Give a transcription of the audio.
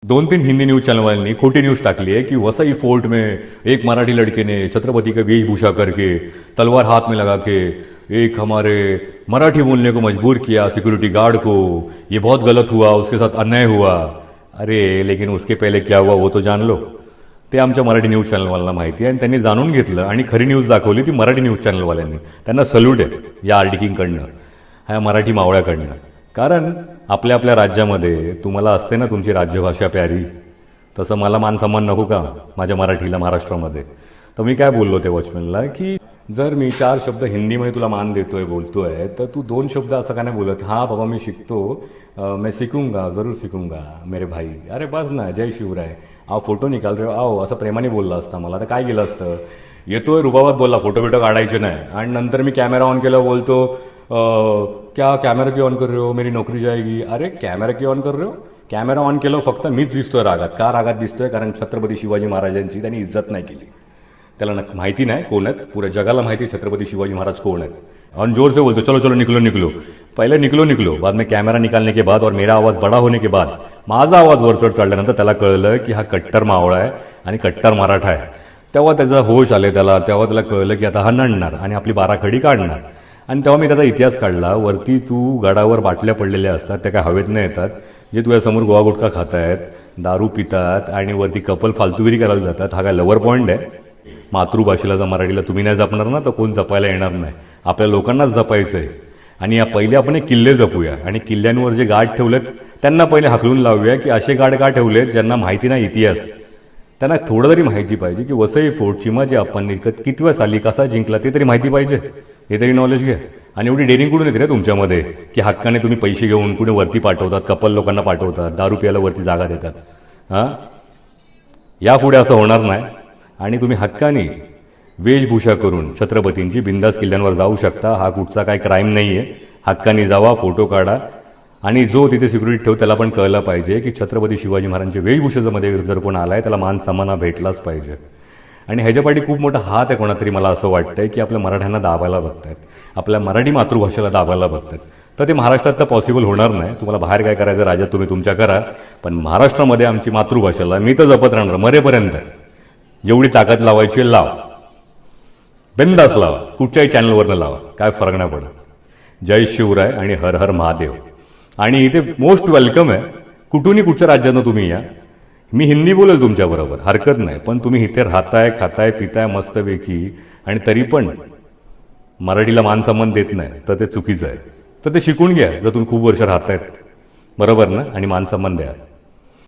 2-3 Hindi news channel वाले ने खोटी न्यूज टाकली है कि वसई फोर्ट में एक मराठी लड़के ने छत्रपति का वेशभूषा करके तलवार हाथ में लगा के एक हमारे मराठी बोलने को मजबूर किया सिक्योरिटी गार्ड को। ये बहुत गलत हुआ, उसके साथ अन्याय हुआ। अरे लेकिन उसके पहले क्या हुआ वो तो जान लो। ते आमच्या मराठी न्यूज चॅनलवाल्यांना माहिती आहे आणि त्यांनी जाणून घेतलं आणि खरी न्यूज दाखवली ती मराठी न्यूज चॅनलवाल्यांनी। त्यांना सल्यूट आहे या आर्टिकिंगकडनं, ह्या मराठी मावळ्याकडनं। कारण आपल्या आपल्या राज्यामध्ये तुम्हाला असते ना तुमची राजभाषा प्यारी, तसं मला मान सन्मान नको का माझ्या मराठीला महाराष्ट्रामध्ये? तर मी काय बोललो त्या वॉचमॅनला की जर मी 4 शब्द हिंदीमध्ये तुला मान देतोय बोलतोय तर तू 2 शब्द असं का नाही बोलत? हाँ बाबा मी शिकतो, मैं सीखूंगा, जरूर सीखूंगा मेरे भाई। अरे बस ना, जय शिवराय, आओ फोटो निकाल रहे हो आओ, असं प्रेमाने बोलला असता मला तर काय गेलं असतं। येतोय रुबाबात बोलला, फोटो बिटो काढायचे नाही आणि नंतर मी कॅमेरा ऑन केला बोलतो क्या कॅमेरा क्यों ऑन कर रहे हो, मेरी नौकरी जाएगी। अरे कॅमेरा क्यों ऑन कर रहे हो? कॅमेरा ऑन केलं फक्त मीच दिसतोय रागात। का रागात दिसतोय? कारण छत्रपती शिवाजी महाराजांची त्यांनी इज्जत नाही केली। त्याला माहिती नाही कोण आहेत, पुऱ्या जगाला माहिती आहे छत्रपति शिवाजी महाराज कौन है। और जोर से बोलते चलो चलो निकलो निकलो। पहले निकलो निकलो, बाद में कैमरा निकालने के बाद और मेरा आवाज बड़ा होने के बाद माझा आवाज वरचढ चढल्यानंतर त्याला कळलं की हा कट्टर मावळा आहे आणि कट्टर मराठा आहे। तेव्हा त्याचा होश आले त्याला, तेव्हा त्याला कळलं की आता हा नडणार आणि आपली बाराखडी काढणार। आणि तेव्हा मी त्याचा इतिहास काढला। वरती तू गडावर बाटल्या पडलेल्या असतात, त्या काय हवेत नाही येतात, जे तुझ्यासमोर गोवा गुटखा खातायत, दारू पितात आणि वरती कपल फालतूगिरी करायला जातात। हा काय लवर पॉईंट आहे? मातृभाषेला जर मराठीला तुम्ही नाही जपणार ना तर कोण जपायला येणार नाही। आपल्या लोकांनाच जपायचं आहे आणि या पहिले आपण किल्ले जपूया आणि किल्ल्यांवर जे गार्ड ठेवलेत त्यांना पहिले हाकलून लावूया की असे गार्ड का ठेवलेत ज्यांना माहिती नाही इतिहास। त्यांना थोडं तरी माहिती पाहिजे की वसई फोर्ट चिमाजी आपण कितव्या साली कसा जिंकला ते तरी माहिती पाहिजे, हे तरी नॉलेज घ्या। आणि एवढी डेअरिंग कुठून येते रे तुमच्यामध्ये की हक्काने तुम्ही पैसे घेऊन कुठे वरती पाठवतात, कपल लोकांना पाठवतात, दारू प्यायला वरती जागा देतात। हां, यापुढे असं होणार नाही आणि तुम्ही हक्काने वेशभूषा करून छत्रपतींची बिंदास किल्ल्यांवर जाऊ शकता। हा कुठचा काय क्राईम नाही आहे। हक्काने जावा, फोटो काढा आणि जो तिथे सिक्युरिटी ठेव त्याला पण कळलं पाहिजे की छत्रपती शिवाजी महाराजांच्या वेशभूषेमध्ये जर कोण आलाय त्याला मान सन्मान भेटलाच पाहिजे। आणि ह्याच्यापाठी खूप मोठा हात आहे कोणातरी, मला असं वाटतंय की आपल्या मराठ्यांना दाबायला बघतायत, आपल्या मराठी मातृभाषेला दाबायला बघतायत। तर ते महाराष्ट्रात तर पॉसिबल होणार नाही। तुम्हाला बाहेर काय करायचं राज्यात तुम्ही तुमच्या करा, पण महाराष्ट्रामध्ये आमची मातृभाषेला मी तर जपत राहणार मरेपर्यंत। जेवढी ताकद लावायची लाव, बिंदास लावा, कुठच्याही चॅनलवरनं लावा, काय फरक नाही पडत। जय शिवराय आणि हर हर महादेव। आणि इथे मोस्ट वेलकम आहे, कुठूनही कुठच्या राज्यानं तुम्ही या, मी हिंदी बोलेल तुमच्याबरोबर, हरकत नाही। पण तुम्ही इथे राहताय, खाताय, पिताय मस्तपैकी आणि तरी पण मराठीला मान सन्मान देत नाही तर ते चुकीचं आहे। तर ते शिकून घ्या जर तुम्ही खूप वर्ष राहतायत, बरोबर ना? आणि मान सन्मान द्या।